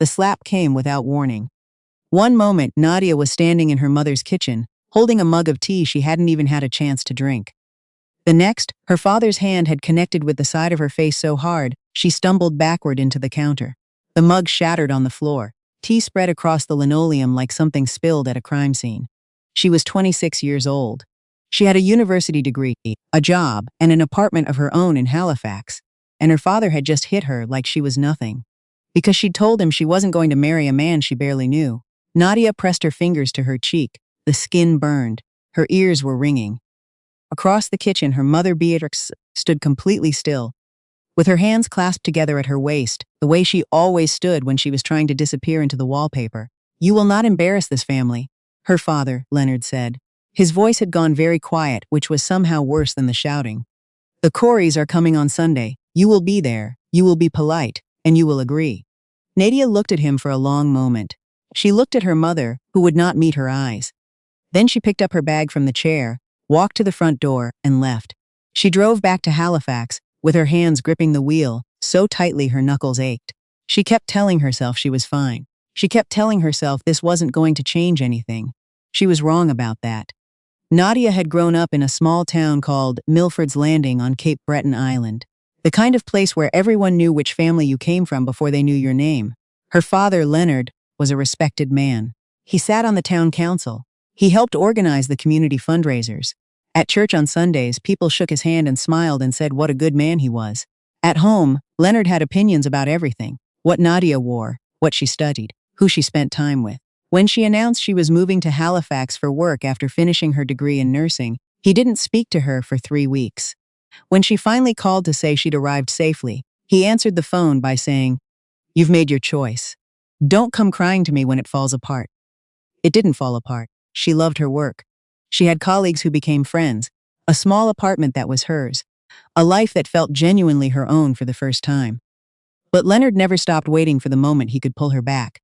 The slap came without warning. One moment, Nadia was standing in her mother's kitchen, holding a mug of tea she hadn't even had a chance to drink. The next, her father's hand had connected with the side of her face so hard, she stumbled backward into the counter. The mug shattered on the floor. Tea spread across the linoleum like something spilled at a crime scene. She was 26 years old. She had a university degree, a job, and an apartment of her own in Halifax, and her father had just hit her like she was nothing. Because she'd told him she wasn't going to marry a man she barely knew. Nadia pressed her fingers to her cheek. The skin burned. Her ears were ringing. Across the kitchen, her mother Beatrix stood completely still, with her hands clasped together at her waist, the way she always stood when she was trying to disappear into the wallpaper. "You will not embarrass this family," her father, Leonard, said. His voice had gone very quiet, which was somehow worse than the shouting. "The Coreys are coming on Sunday. You will be there, you will be polite, and you will agree." Nadia looked at him for a long moment. She looked at her mother, who would not meet her eyes. Then she picked up her bag from the chair, walked to the front door, and left. She drove back to Halifax, with her hands gripping the wheel, so tightly her knuckles ached. She kept telling herself she was fine. She kept telling herself this wasn't going to change anything. She was wrong about that. Nadia had grown up in a small town called Milford's Landing on Cape Breton Island. The kind of place where everyone knew which family you came from before they knew your name. Her father, Leonard, was a respected man. He sat on the town council. He helped organize the community fundraisers. At church on Sundays, people shook his hand and smiled and said what a good man he was. At home, Leonard had opinions about everything: what Nadia wore, what she studied, who she spent time with. When she announced she was moving to Halifax for work after finishing her degree in nursing, he didn't speak to her for 3 weeks. When she finally called to say she'd arrived safely, he answered the phone by saying, "You've made your choice. Don't come crying to me when it falls apart." It didn't fall apart. She loved her work. She had colleagues who became friends, a small apartment that was hers, a life that felt genuinely her own for the first time. But Leonard never stopped waiting for the moment he could pull her back.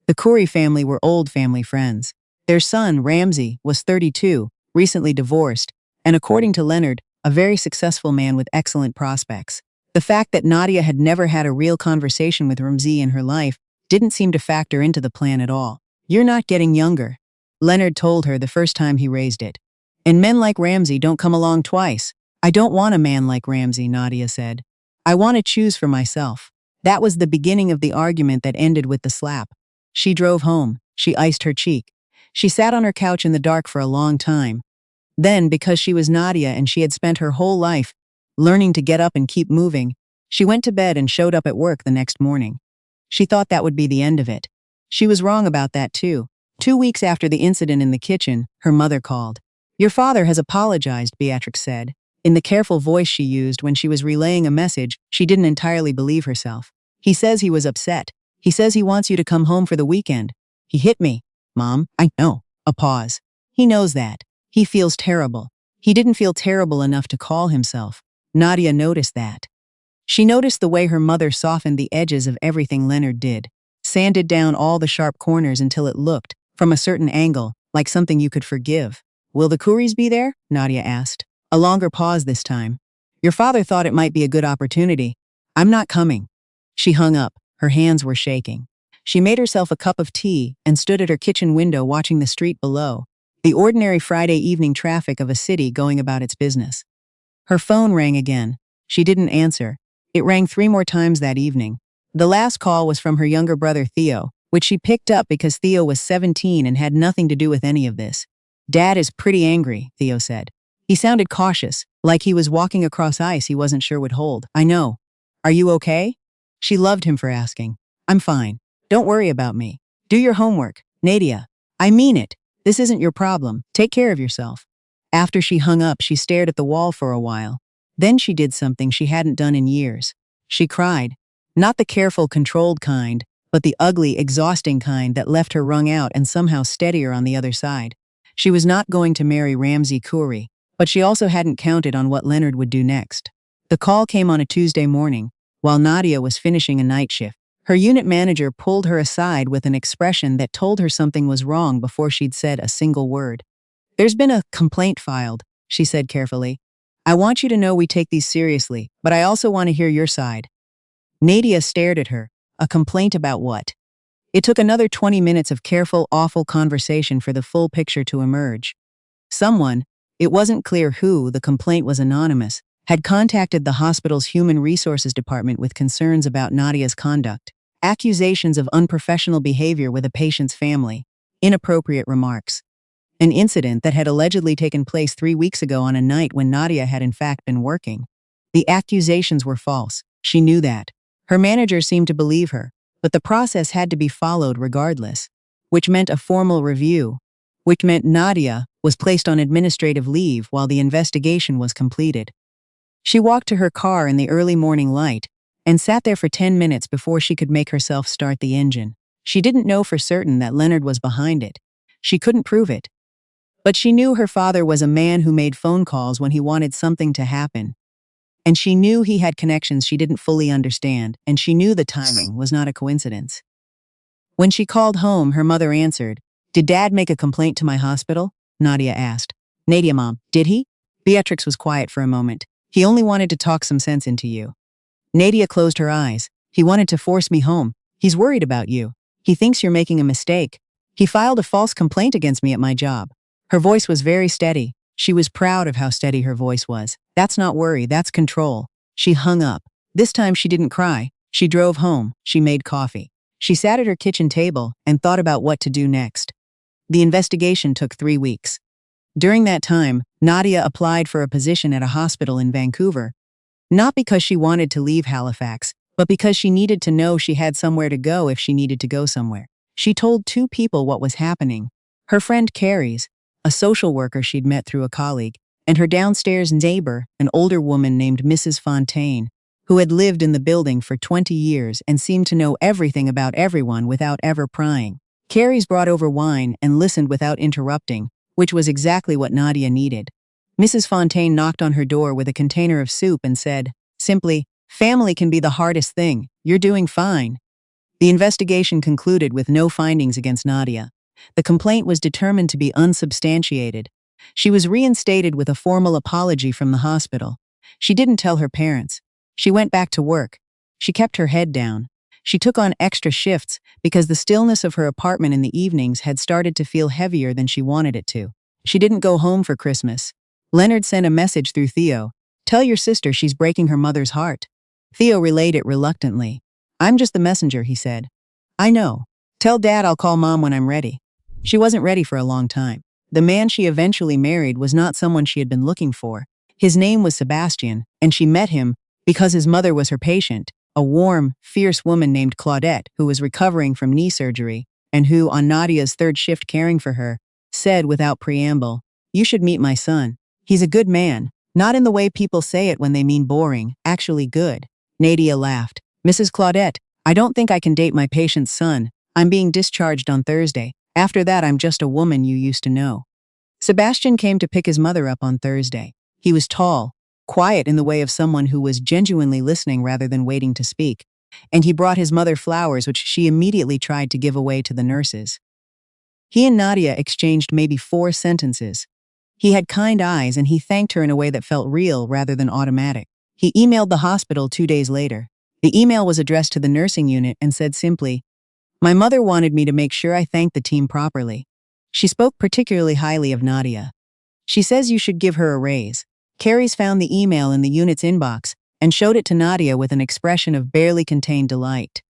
The Corey family were old family friends. Their son, Ramsey, was 32, recently divorced, and according to Leonard, a very successful man with excellent prospects. The fact that Nadia had never had a real conversation with Ramsey in her life didn't seem to factor into the plan at all. "You're not getting younger," Leonard told her the first time he raised it. "And men like Ramsey don't come along twice." "I don't want a man like Ramsey," Nadia said. "I want to choose for myself." That was the beginning of the argument that ended with the slap. She drove home. She iced her cheek. She sat on her couch in the dark for a long time. Then, because she was Nadia and she had spent her whole life learning to get up and keep moving, she went to bed and showed up at work the next morning. She thought that would be the end of it. She was wrong about that too. 2 weeks after the incident in the kitchen, her mother called. "Your father has apologized," Beatrix said. In the careful voice she used when she was relaying a message, she didn't entirely believe herself. "He says he was upset. He says he wants you to come home for the weekend." "He hit me, Mom." "I know." A pause. "He knows that. He feels terrible." He didn't feel terrible enough to call himself. Nadia noticed that. She noticed the way her mother softened the edges of everything Leonard did, sanded down all the sharp corners until it looked, from a certain angle, like something you could forgive. "Will the Coreys be there?" Nadia asked. A longer pause this time. "Your father thought it might be a good opportunity." "I'm not coming." She hung up. Her hands were shaking. She made herself a cup of tea and stood at her kitchen window watching the street below, the ordinary Friday evening traffic of a city going about its business. Her phone rang again. She didn't answer. It rang 3 more times that evening. The last call was from her younger brother Theo, which she picked up because Theo was 17 and had nothing to do with any of this. "Dad is pretty angry," Theo said. He sounded cautious, like he was walking across ice he wasn't sure would hold. "I know. Are you okay?" She loved him for asking. "I'm fine. Don't worry about me. Do your homework, Nadia. I mean it. This isn't your problem. Take care of yourself." After she hung up, she stared at the wall for a while. Then she did something she hadn't done in years. She cried. Not the careful, controlled kind, but the ugly, exhausting kind that left her wrung out and somehow steadier on the other side. She was not going to marry Ramsey Corey, but she also hadn't counted on what Leonard would do next. The call came on a Tuesday morning, while Nadia was finishing a night shift. Her unit manager pulled her aside with an expression that told her something was wrong before she'd said a single word. "There's been a complaint filed," she said carefully. "I want you to know we take these seriously, but I also want to hear your side." Nadia stared at her. "A complaint about what?" It took another 20 minutes of careful, awful conversation for the full picture to emerge. Someone, it wasn't clear who, the complaint was anonymous, had contacted the hospital's human resources department with concerns about Nadia's conduct, accusations of unprofessional behavior with a patient's family, inappropriate remarks. An incident that had allegedly taken place 3 weeks ago on a night when Nadia had in fact been working. The accusations were false. She knew that. Her manager seemed to believe her, but the process had to be followed regardless, which meant a formal review, which meant Nadia was placed on administrative leave while the investigation was completed. She walked to her car in the early morning light and sat there for 10 minutes before she could make herself start the engine. She didn't know for certain that Leonard was behind it. She couldn't prove it. But she knew her father was a man who made phone calls when he wanted something to happen. And she knew he had connections she didn't fully understand, and she knew the timing was not a coincidence. When she called home, her mother answered. "Did Dad make a complaint to my hospital?" Nadia asked. "Nadia, Mom, did he?" Beatrix was quiet for a moment. "He only wanted to talk some sense into you." Nadia closed her eyes. "He wanted to force me home. He's worried about you. He thinks you're making a mistake. He filed a false complaint against me at my job." Her voice was very steady. She was proud of how steady her voice was. "That's not worry, that's control." She hung up. This time she didn't cry. She drove home. She made coffee. She sat at her kitchen table and thought about what to do next. The investigation took 3 weeks. During that time, Nadia applied for a position at a hospital in Vancouver, not because she wanted to leave Halifax, but because she needed to know she had somewhere to go if she needed to go somewhere. She told 2 people what was happening. Her friend Carrie's, a social worker she'd met through a colleague, and her downstairs neighbor, an older woman named Mrs. Fontaine, who had lived in the building for 20 years and seemed to know everything about everyone without ever prying. Carrie's brought over wine and listened without interrupting, which was exactly what Nadia needed. Mrs. Fontaine knocked on her door with a container of soup and said, simply, "Family can be the hardest thing. You're doing fine." The investigation concluded with no findings against Nadia. The complaint was determined to be unsubstantiated. She was reinstated with a formal apology from the hospital. She didn't tell her parents. She went back to work. She kept her head down. She took on extra shifts because the stillness of her apartment in the evenings had started to feel heavier than she wanted it to. She didn't go home for Christmas. Leonard sent a message through Theo. "Tell your sister she's breaking her mother's heart." Theo relayed it reluctantly. "I'm just the messenger," he said. "I know. Tell Dad I'll call Mom when I'm ready." She wasn't ready for a long time. The man she eventually married was not someone she had been looking for. His name was Sebastian, and she met him because his mother was her patient, a warm, fierce woman named Claudette who was recovering from knee surgery, and who, on Nadia's 3rd shift caring for her, said without preamble, "You should meet my son. He's a good man, not in the way people say it when they mean boring, actually good." Nadia laughed. "Mrs. Claudette, I don't think I can date my patient's son. I'm being discharged on Thursday. After that, I'm just a woman you used to know." Sebastian came to pick his mother up on Thursday. He was tall, quiet in the way of someone who was genuinely listening rather than waiting to speak, and he brought his mother flowers which she immediately tried to give away to the nurses. He and Nadia exchanged maybe 4 sentences. He had kind eyes and he thanked her in a way that felt real rather than automatic. He emailed the hospital 2 days later. The email was addressed to the nursing unit and said simply, "My mother wanted me to make sure I thanked the team properly. She spoke particularly highly of Nadia. She says you should give her a raise." Carrie's found the email in the unit's inbox and showed it to Nadia with an expression of barely contained delight.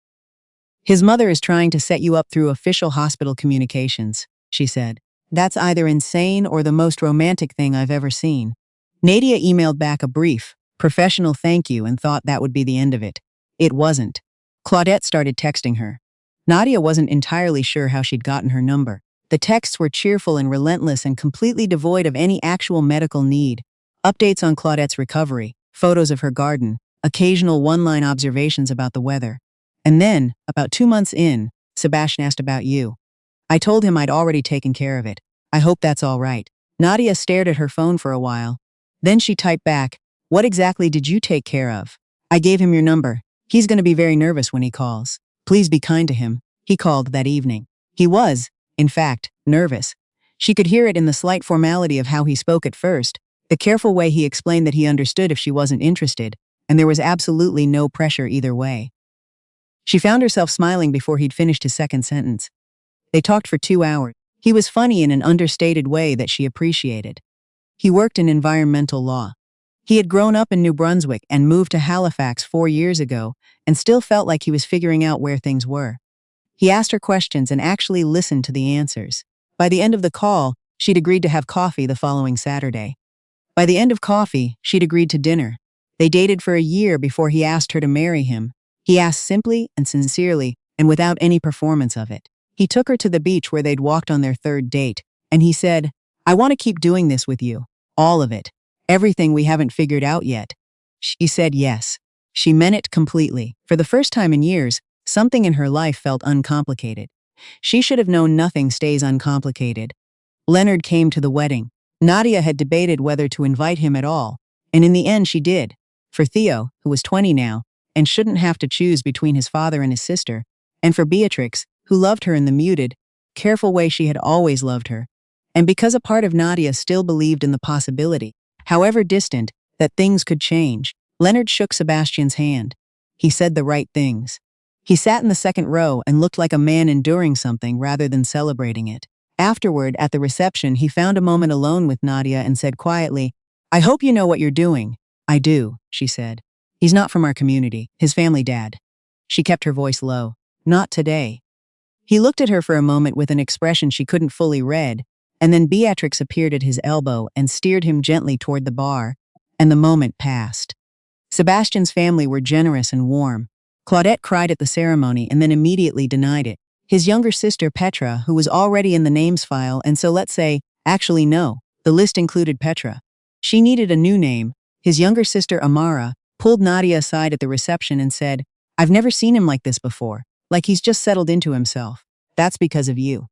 "His mother is trying to set you up through official hospital communications," she said. "That's either insane or the most romantic thing I've ever seen." Nadia emailed back a brief, professional thank you and thought that would be the end of it. It wasn't. Claudette started texting her. Nadia wasn't entirely sure how she'd gotten her number. The texts were cheerful and relentless and completely devoid of any actual medical need. Updates on Claudette's recovery, photos of her garden, occasional one-line observations about the weather. And then, about 2 months in, Sebastian asked about you. "I told him I'd already taken care of it. I hope that's all right." Nadia stared at her phone for a while. Then she typed back, "What exactly did you take care of?" "I gave him your number. He's going to be very nervous when he calls. Please be kind to him." He called that evening. He was, in fact, nervous. She could hear it in the slight formality of how he spoke at first, the careful way he explained that he understood if she wasn't interested, and there was absolutely no pressure either way. She found herself smiling before he'd finished his second sentence. They talked for 2 hours. He was funny in an understated way that she appreciated. He worked in environmental law. He had grown up in New Brunswick and moved to Halifax 4 years ago and still felt like he was figuring out where things were. He asked her questions and actually listened to the answers. By the end of the call, she'd agreed to have coffee the following Saturday. By the end of coffee, she'd agreed to dinner. They dated for a year before he asked her to marry him. He asked simply and sincerely and without any performance of it. He took her to the beach where they'd walked on their third date, and he said, "I want to keep doing this with you. All of it. Everything we haven't figured out yet." She said yes. She meant it completely. For the first time in years, something in her life felt uncomplicated. She should have known nothing stays uncomplicated. Leonard came to the wedding. Nadia had debated whether to invite him at all, and in the end she did. For Theo, who was 20 now, and shouldn't have to choose between his father and his sister, and for Beatrix, who loved her in the muted, careful way she had always loved her, and because a part of Nadia still believed in the possibility, however distant, that things could change, Leonard shook Sebastian's hand. He said the right things. He sat in the second row and looked like a man enduring something rather than celebrating it. Afterward, at the reception, he found a moment alone with Nadia and said quietly, "I hope you know what you're doing." "I do," she said. "He's not from our community, his family dad." She kept her voice low. "Not today." He looked at her for a moment with an expression she couldn't fully read, and then Beatrix appeared at his elbow and steered him gently toward the bar, and the moment passed. Sebastian's family were generous and warm. Claudette cried at the ceremony and then immediately denied it. His younger sister Petra, who was already in the names file, and so let's say, actually no, the list included Petra. She needed a new name. His younger sister Amara pulled Nadia aside at the reception and said, "I've never seen him like this before. Like he's just settled into himself. That's because of you."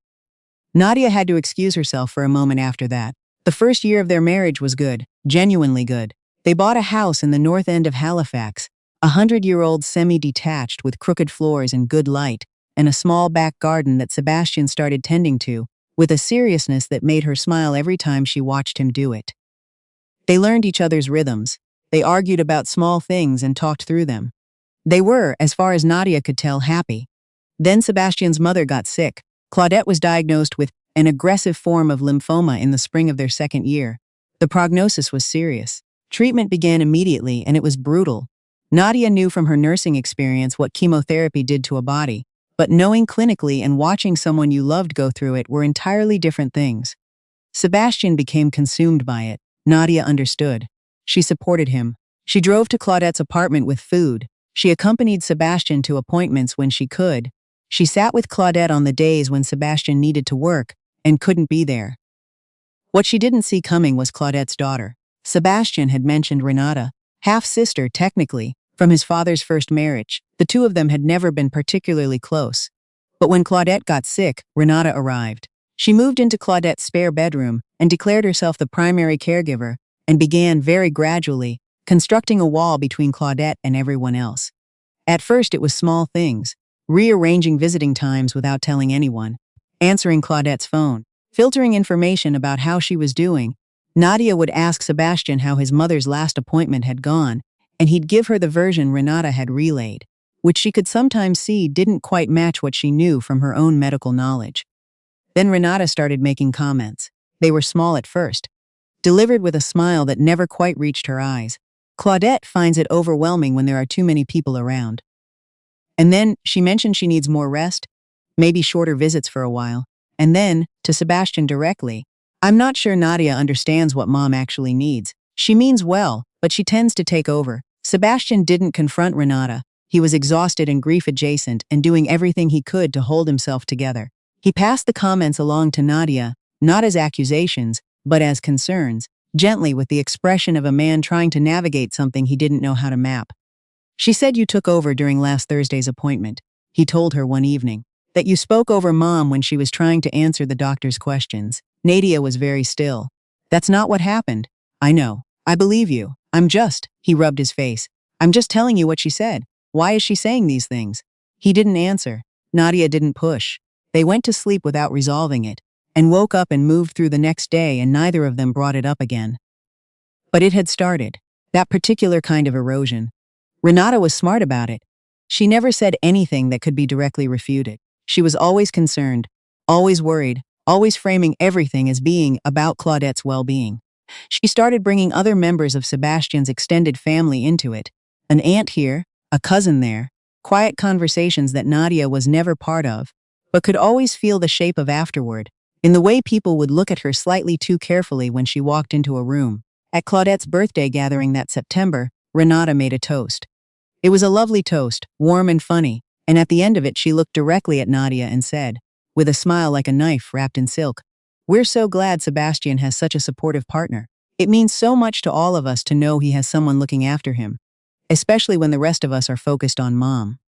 Nadia had to excuse herself for a moment after that. The first year of their marriage was good, genuinely good. They bought a house in the north end of Halifax, 100-year-old semi-detached with crooked floors and good light, and a small back garden that Sebastian started tending to, with a seriousness that made her smile every time she watched him do it. They learned each other's rhythms. They argued about small things and talked through them. They were, as far as Nadia could tell, happy. Then Sebastian's mother got sick. Claudette was diagnosed with an aggressive form of lymphoma in the spring of their second year. The prognosis was serious. Treatment began immediately, and it was brutal. Nadia knew from her nursing experience what chemotherapy did to a body, but knowing clinically and watching someone you loved go through it were entirely different things. Sebastian became consumed by it. Nadia understood. She supported him. She drove to Claudette's apartment with food. She accompanied Sebastian to appointments when she could. She sat with Claudette on the days when Sebastian needed to work and couldn't be there. What she didn't see coming was Claudette's daughter. Sebastian had mentioned Renata, half-sister technically, from his father's first marriage. The two of them had never been particularly close. But when Claudette got sick, Renata arrived. She moved into Claudette's spare bedroom and declared herself the primary caregiver and began, very gradually, constructing a wall between Claudette and everyone else. At first it was small things. Rearranging visiting times without telling anyone, answering Claudette's phone, filtering information about how she was doing. Nadia would ask Sebastian how his mother's last appointment had gone, and he'd give her the version Renata had relayed, which she could sometimes see didn't quite match what she knew from her own medical knowledge. Then Renata started making comments. They were small at first, delivered with a smile that never quite reached her eyes. Claudette finds it overwhelming when there are too many people around. And then, she mentioned she needs more rest, maybe shorter visits for a while. And then, to Sebastian directly, "I'm not sure Nadia understands what mom actually needs. She means well, but she tends to take over." Sebastian didn't confront Renata. He was exhausted and grief-adjacent and doing everything he could to hold himself together. He passed the comments along to Nadia, not as accusations, but as concerns, gently with the expression of a man trying to navigate something he didn't know how to map. "She said you took over during last Thursday's appointment," he told her one evening. "That you spoke over mom when she was trying to answer the doctor's questions." Nadia was very still. "That's not what happened." "I know. I believe you. He rubbed his face. "I'm just telling you what she said. Why is she saying these things?" He didn't answer. Nadia didn't push. They went to sleep without resolving it, and woke up and moved through the next day, and neither of them brought it up again. But it had started. That particular kind of erosion. Renata was smart about it. She never said anything that could be directly refuted. She was always concerned, always worried, always framing everything as being about Claudette's well-being. She started bringing other members of Sebastian's extended family into it. An aunt here, a cousin there, quiet conversations that Nadia was never part of, but could always feel the shape of afterward, in the way people would look at her slightly too carefully when she walked into a room. At Claudette's birthday gathering that September, Renata made a toast. It was a lovely toast, warm and funny, and at the end of it she looked directly at Nadia and said, with a smile like a knife wrapped in silk, "We're so glad Sebastian has such a supportive partner. It means so much to all of us to know he has someone looking after him, especially when the rest of us are focused on Mom."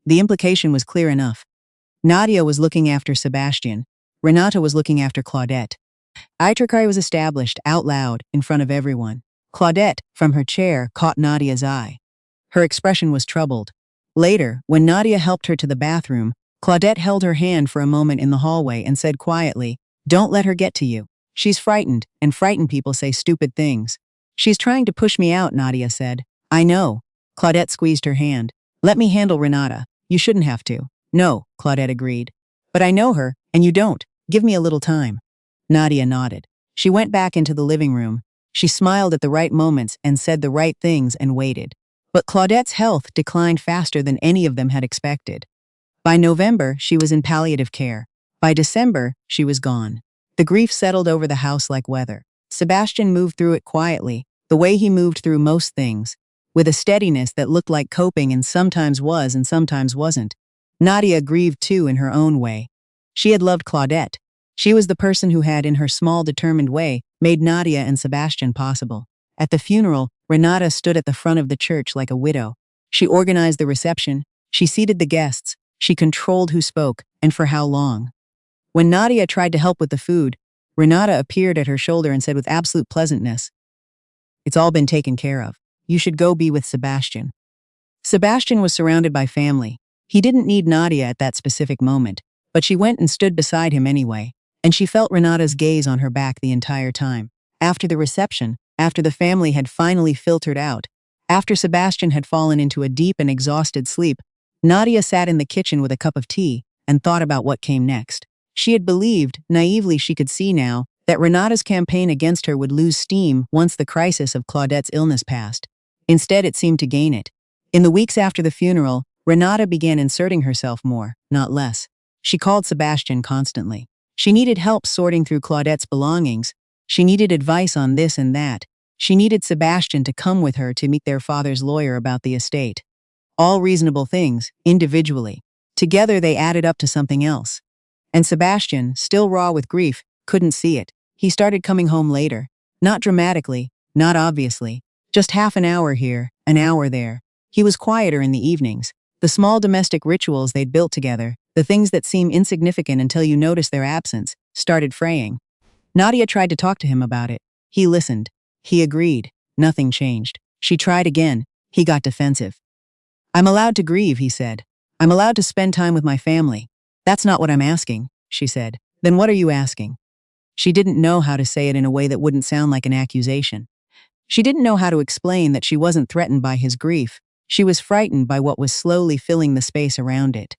The implication was clear enough. Nadia was looking after Sebastian. Renata was looking after Claudette. Itricary was established out loud in front of everyone. Claudette, from her chair, caught Nadia's eye. Her expression was troubled. Later, when Nadia helped her to the bathroom, Claudette held her hand for a moment in the hallway and said quietly, "Don't let her get to you. She's frightened, and frightened people say stupid things." "She's trying to push me out," Nadia said. "I know." Claudette squeezed her hand. "Let me handle Renata. You shouldn't have to." "No," Claudette agreed. "But I know her, and you don't. Give me a little time." Nadia nodded. She went back into the living room. She smiled at the right moments and said the right things and waited. But Claudette's health declined faster than any of them had expected. By November, she was in palliative care. By December, she was gone. The grief settled over the house like weather. Sebastian moved through it quietly, the way he moved through most things, with a steadiness that looked like coping and sometimes was and sometimes wasn't. Nadia grieved too in her own way. She had loved Claudette. She was the person who had, in her small, determined way, made Nadia and Sebastian possible. At the funeral, Renata stood at the front of the church like a widow. She organized the reception, she seated the guests, she controlled who spoke, and for how long. When Nadia tried to help with the food, Renata appeared at her shoulder and said with absolute pleasantness, "It's all been taken care of. You should go be with Sebastian." Sebastian was surrounded by family. He didn't need Nadia at that specific moment, but she went and stood beside him anyway, and she felt Renata's gaze on her back the entire time. After the reception, after the family had finally filtered out, after Sebastian had fallen into a deep and exhausted sleep, Nadia sat in the kitchen with a cup of tea and thought about what came next. She had believed, naively she could see now, that Renata's campaign against her would lose steam once the crisis of Claudette's illness passed. Instead, it seemed to gain it. In the weeks after the funeral, Renata began inserting herself more, not less. She called Sebastian constantly. She needed help sorting through Claudette's belongings. She needed advice on this and that. She needed Sebastian to come with her to meet their father's lawyer about the estate. All reasonable things, individually. Together they added up to something else. And Sebastian, still raw with grief, couldn't see it. He started coming home later. Not dramatically, not obviously. Just half an hour here, an hour there. He was quieter in the evenings. The small domestic rituals they'd built together, the things that seem insignificant until you notice their absence, started fraying. Nadia tried to talk to him about it. He listened. He agreed. Nothing changed. She tried again. He got defensive. "I'm allowed to grieve," he said. "I'm allowed to spend time with my family." "That's not what I'm asking," she said. "Then what are you asking?" She didn't know how to say it in a way that wouldn't sound like an accusation. She didn't know how to explain that she wasn't threatened by his grief. She was frightened by what was slowly filling the space around it.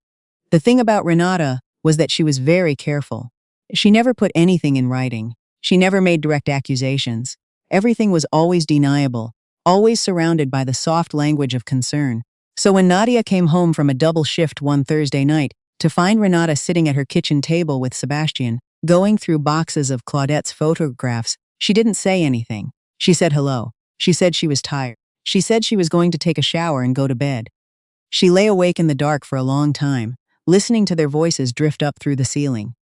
The thing about Renata was that she was very careful. She never put anything in writing. She never made direct accusations. Everything was always deniable, always surrounded by the soft language of concern. So when Nadia came home from a double shift one Thursday night, to find Renata sitting at her kitchen table with Sebastian, going through boxes of Claudette's photographs, she didn't say anything. She said hello. She said she was tired. She said she was going to take a shower and go to bed. She lay awake in the dark for a long time, listening to their voices drift up through the ceiling.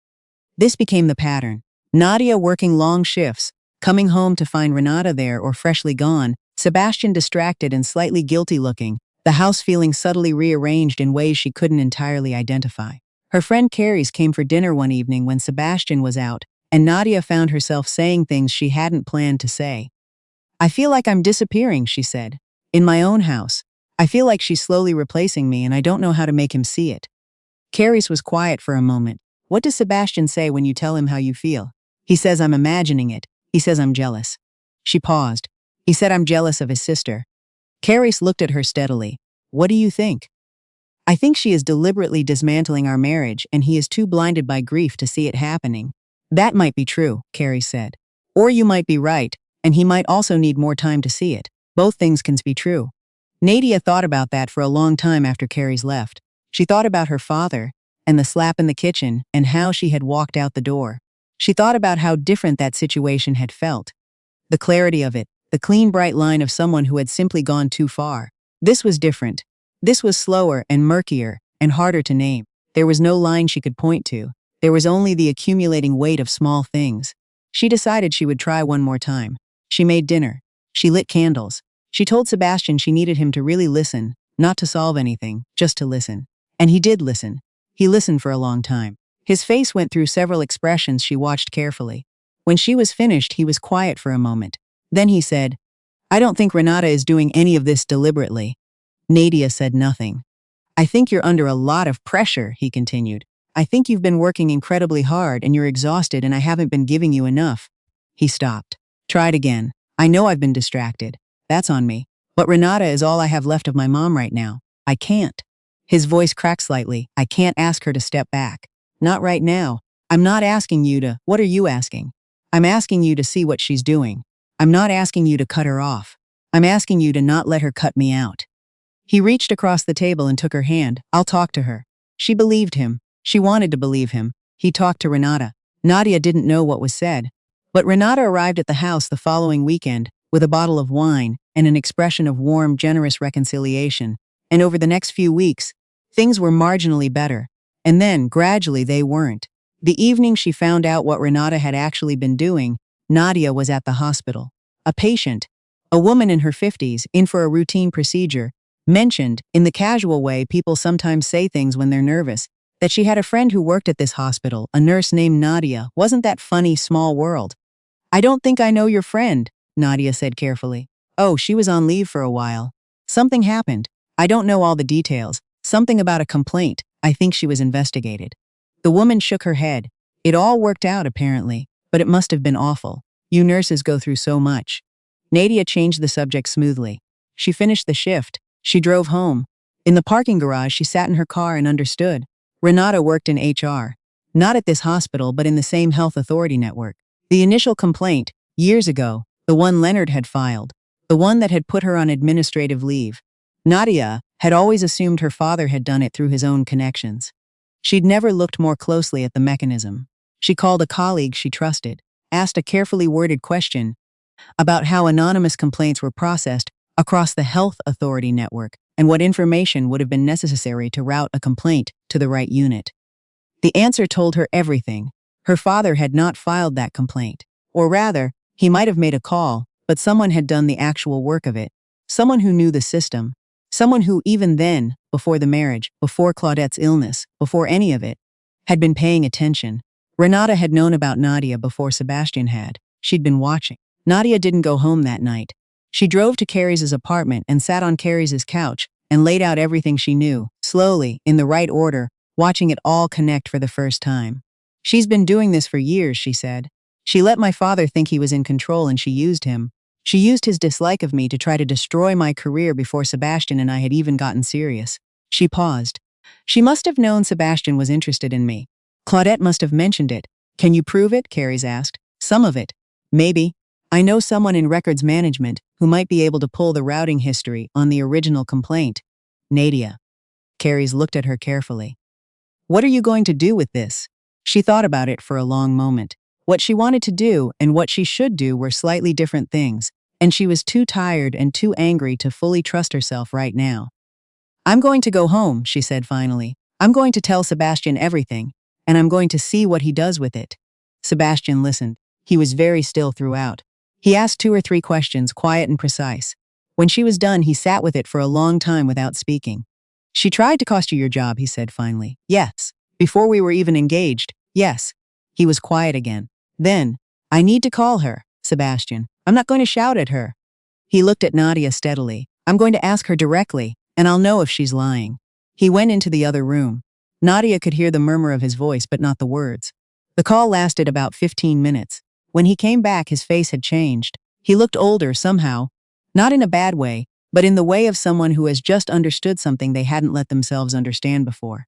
This became the pattern. Nadia working long shifts, coming home to find Renata there or freshly gone, Sebastian distracted and slightly guilty looking, the house feeling subtly rearranged in ways she couldn't entirely identify. Her friend Carrie's came for dinner one evening when Sebastian was out, and Nadia found herself saying things she hadn't planned to say. "I feel like I'm disappearing," she said. "In my own house. I feel like she's slowly replacing me and I don't know how to make him see it." Carrie's was quiet for a moment. "What does Sebastian say when you tell him how you feel?" "He says I'm imagining it. He says I'm jealous." She paused. "He said I'm jealous of his sister." Carrie's looked at her steadily. "What do you think?" I think she is deliberately dismantling our marriage and he is too blinded by grief to see it happening. That might be true, Carrie said. Or you might be right, and he might also need more time to see it. Both things can be true. Nadia thought about that for a long time after Carrie's left. She thought about her father, and the slap in the kitchen, and how she had walked out the door. She thought about how different that situation had felt. The clarity of it, the clean bright line of someone who had simply gone too far. This was different. This was slower and murkier and harder to name. There was no line she could point to. There was only the accumulating weight of small things. She decided she would try one more time. She made dinner. She lit candles. She told Sebastian she needed him to really listen, not to solve anything, just to listen. And he did listen. He listened for a long time. His face went through several expressions she watched carefully. When she was finished, he was quiet for a moment. Then he said, "I don't think Renata is doing any of this deliberately." Nadia said nothing. "I think you're under a lot of pressure," he continued. "I think you've been working incredibly hard and you're exhausted and I haven't been giving you enough." He stopped. "Tried again. I know I've been distracted. That's on me. But Renata is all I have left of my mom right now. I can't." His voice cracked slightly. "I can't ask her to step back. Not right now. I'm not asking you to. What are you asking? I'm asking you to see what she's doing. I'm not asking you to cut her off. I'm asking you to not let her cut me out." He reached across the table and took her hand. "I'll talk to her." She believed him. She wanted to believe him. He talked to Renata. Nadia didn't know what was said. But Renata arrived at the house the following weekend with a bottle of wine and an expression of warm, generous reconciliation. And over the next few weeks, things were marginally better. And then, gradually, they weren't. The evening she found out what Renata had actually been doing, Nadia was at the hospital. A patient, a woman in her 50s, in for a routine procedure, mentioned, in the casual way people sometimes say things when they're nervous, that she had a friend who worked at this hospital, a nurse named Nadia. Wasn't that funny, small world? "I don't think I know your friend," Nadia said carefully. "Oh, she was on leave for a while. Something happened. I don't know all the details. Something about a complaint. I think she was investigated." The woman shook her head. "It all worked out, apparently, but it must have been awful. You nurses go through so much." Nadia changed the subject smoothly. She finished the shift. She drove home. In the parking garage, she sat in her car and understood. Renata worked in HR. Not at this hospital, but in the same health authority network. The initial complaint, years ago, the one Leonard had filed, the one that had put her on administrative leave. Nadia had always assumed her father had done it through his own connections. She'd never looked more closely at the mechanism. She called a colleague she trusted, asked a carefully worded question about how anonymous complaints were processed across the health authority network and what information would have been necessary to route a complaint to the right unit. The answer told her everything. Her father had not filed that complaint. Or rather, he might have made a call, but someone had done the actual work of it. Someone who knew the system. Someone who, even then, before the marriage, before Claudette's illness, before any of it, had been paying attention. Renata had known about Nadia before Sebastian had. She'd been watching. Nadia didn't go home that night. She drove to Carrie's apartment and sat on Carrie's couch and laid out everything she knew, slowly, in the right order, watching it all connect for the first time. "She's been doing this for years," she said. "She let my father think he was in control and she used him. She used his dislike of me to try to destroy my career before Sebastian and I had even gotten serious." She paused. "She must have known Sebastian was interested in me. Claudette must have mentioned it." "Can you prove it?" Carrie's asked. "Some of it. Maybe. I know someone in records management who might be able to pull the routing history on the original complaint." "Nadia." Carrie's looked at her carefully. "What are you going to do with this?" She thought about it for a long moment. What she wanted to do and what she should do were slightly different things, and she was too tired and too angry to fully trust herself right now. "I'm going to go home," she said finally. "I'm going to tell Sebastian everything, and I'm going to see what he does with it." Sebastian listened. He was very still throughout. He asked 2 or 3 questions, quiet and precise. When she was done, he sat with it for a long time without speaking. "She tried to cost you your job," he said finally. "Yes. Before we were even engaged. Yes." He was quiet again. Then, "I need to call her, Sebastian. I'm not going to shout at her." He looked at Nadia steadily. "I'm going to ask her directly, and I'll know if she's lying." He went into the other room. Nadia could hear the murmur of his voice, but not the words. The call lasted about 15 minutes. When he came back, his face had changed. He looked older somehow. Not in a bad way, but in the way of someone who has just understood something they hadn't let themselves understand before.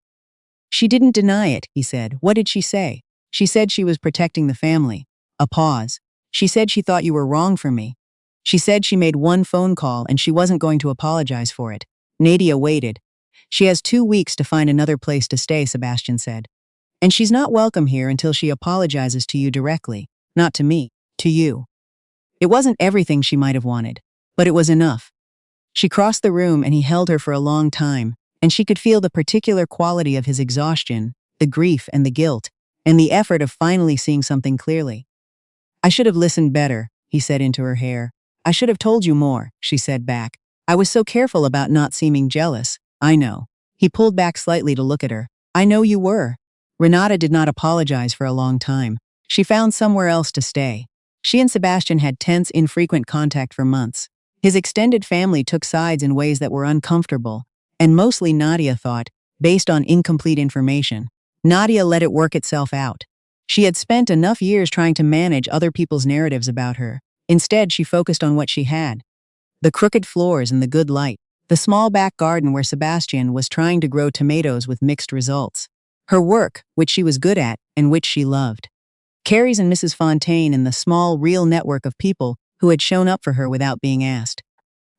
She didn't deny it, he said. What did she say? She said she was protecting the family. A pause. She said she thought you were wrong for me. She said she made one phone call and she wasn't going to apologize for it. Nadia waited. She has 2 weeks to find another place to stay, Sebastian said. And she's not welcome here until she apologizes to you directly. Not to me, to you. It wasn't everything she might have wanted, but it was enough. She crossed the room and he held her for a long time, and she could feel the particular quality of his exhaustion, the grief and the guilt, and the effort of finally seeing something clearly. I should have listened better, he said into her hair. I should have told you more, she said back. I was so careful about not seeming jealous. I know. He pulled back slightly to look at her. I know you were. Renata did not apologize for a long time. She found somewhere else to stay. She and Sebastian had tense, infrequent contact for months. His extended family took sides in ways that were uncomfortable, and mostly Nadia thought, based on incomplete information. Nadia let it work itself out. She had spent enough years trying to manage other people's narratives about her. Instead, she focused on what she had. The crooked floors and the good light. The small back garden where Sebastian was trying to grow tomatoes with mixed results. Her work, which she was good at and which she loved. Carrie's and Mrs. Fontaine and the small, real network of people who had shown up for her without being asked.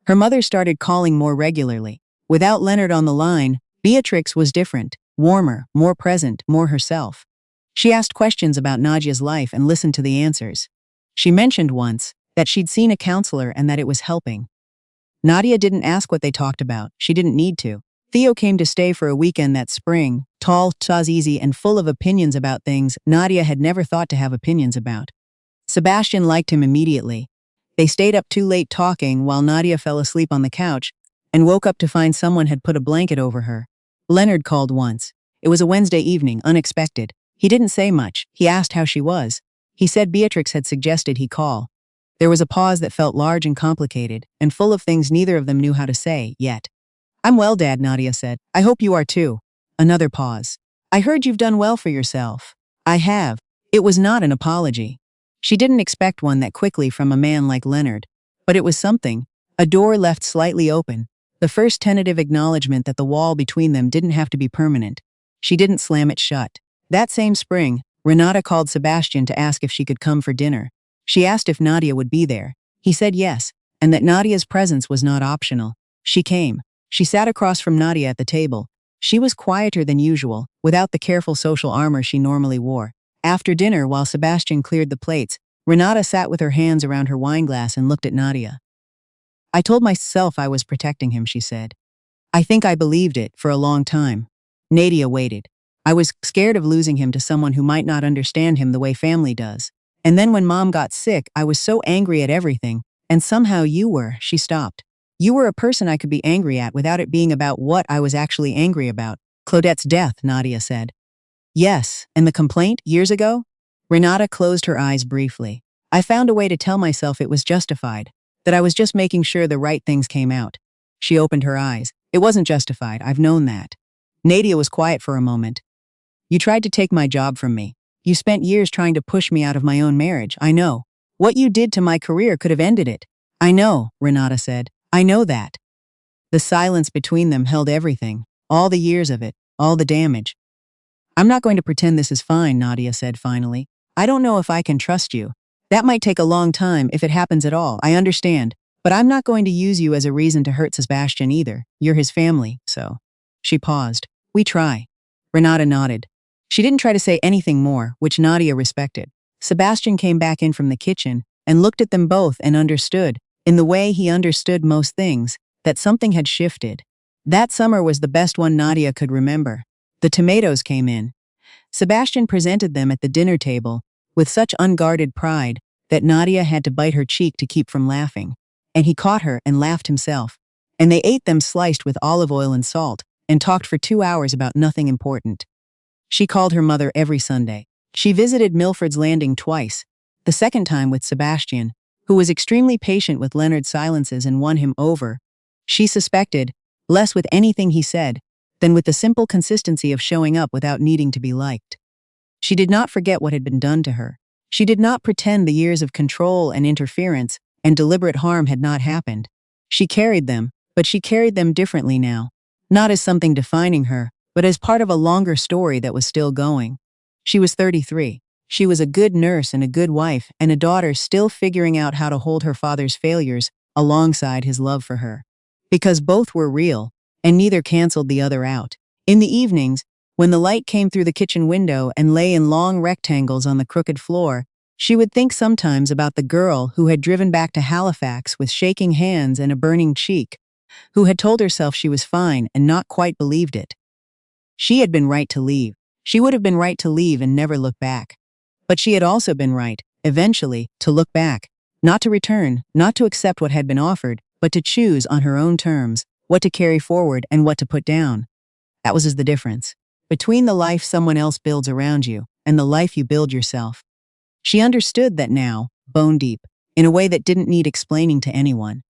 Her mother started calling more regularly. Without Leonard on the line, Beatrix was different, warmer, more present, more herself. She asked questions about Nadia's life and listened to the answers. She mentioned once that she'd seen a counselor and that it was helping. Nadia didn't ask what they talked about. She didn't need to. Theo came to stay for a weekend that spring, tall, easy, and full of opinions about things Nadia had never thought to have opinions about. Sebastian liked him immediately. They stayed up too late talking while Nadia fell asleep on the couch and woke up to find someone had put a blanket over her. Leonard called once. It was a Wednesday evening, unexpected. He didn't say much. He asked how she was. He said Beatrix had suggested he call. There was a pause that felt large and complicated, and full of things neither of them knew how to say, yet. I'm well, Dad, Nadia said. I hope you are too. Another pause. I heard you've done well for yourself. I have. It was not an apology. She didn't expect one that quickly from a man like Leonard. But it was something. A door left slightly open. The first tentative acknowledgement that the wall between them didn't have to be permanent. She didn't slam it shut. That same spring, Renata called Sebastian to ask if she could come for dinner. She asked if Nadia would be there. He said yes, and that Nadia's presence was not optional. She came. She sat across from Nadia at the table. She was quieter than usual, without the careful social armor she normally wore. After dinner, while Sebastian cleared the plates, Renata sat with her hands around her wineglass and looked at Nadia. I told myself I was protecting him, she said. I think I believed it for a long time. Nadia waited. I was scared of losing him to someone who might not understand him the way family does. And then when Mom got sick, I was so angry at everything. And somehow you were, she stopped. You were a person I could be angry at without it being about what I was actually angry about. Claudette's death, Nadia said. Yes, and the complaint, years ago? Renata closed her eyes briefly. I found a way to tell myself it was justified, that I was just making sure the right things came out. She opened her eyes. It wasn't justified, I've known that. Nadia was quiet for a moment. You tried to take my job from me. You spent years trying to push me out of my own marriage, I know. What you did to my career could have ended it. I know, Renata said. I know that. The silence between them held everything, all the years of it, all the damage. I'm not going to pretend this is fine, Nadia said finally. I don't know if I can trust you. That might take a long time if it happens at all, I understand. But I'm not going to use you as a reason to hurt Sebastian either. You're his family, so. She paused. We try. Renata nodded. She didn't try to say anything more, which Nadia respected. Sebastian came back in from the kitchen and looked at them both and understood, in the way he understood most things, that something had shifted. That summer was the best one Nadia could remember. The tomatoes came in. Sebastian presented them at the dinner table with such unguarded pride that Nadia had to bite her cheek to keep from laughing. And he caught her and laughed himself. And they ate them sliced with olive oil and salt and talked for 2 hours about nothing important. She called her mother every Sunday. She visited Milford's Landing twice, the second time with Sebastian, who was extremely patient with Leonard's silences and won him over. She suspected, less with anything he said, than with the simple consistency of showing up without needing to be liked. She did not forget what had been done to her. She did not pretend the years of control and interference and deliberate harm had not happened. She carried them, But she carried them differently now, not as something defining her, but as part of a longer story that was still going. She was 33. She was a good nurse and a good wife, and a daughter still figuring out how to hold her father's failures alongside his love for her. Because both were real, and neither canceled the other out. In the evenings, when the light came through the kitchen window and lay in long rectangles on the crooked floor, she would think sometimes about the girl who had driven back to Halifax with shaking hands and a burning cheek, who had told herself she was fine and not quite believed it. She had been right to leave. She would have been right to leave and never look back. But she had also been right, eventually, to look back. Not to return, not to accept what had been offered, but to choose on her own terms, what to carry forward and what to put down. That was the difference between the life someone else builds around you and the life you build yourself. She understood that now, bone deep, in a way that didn't need explaining to anyone.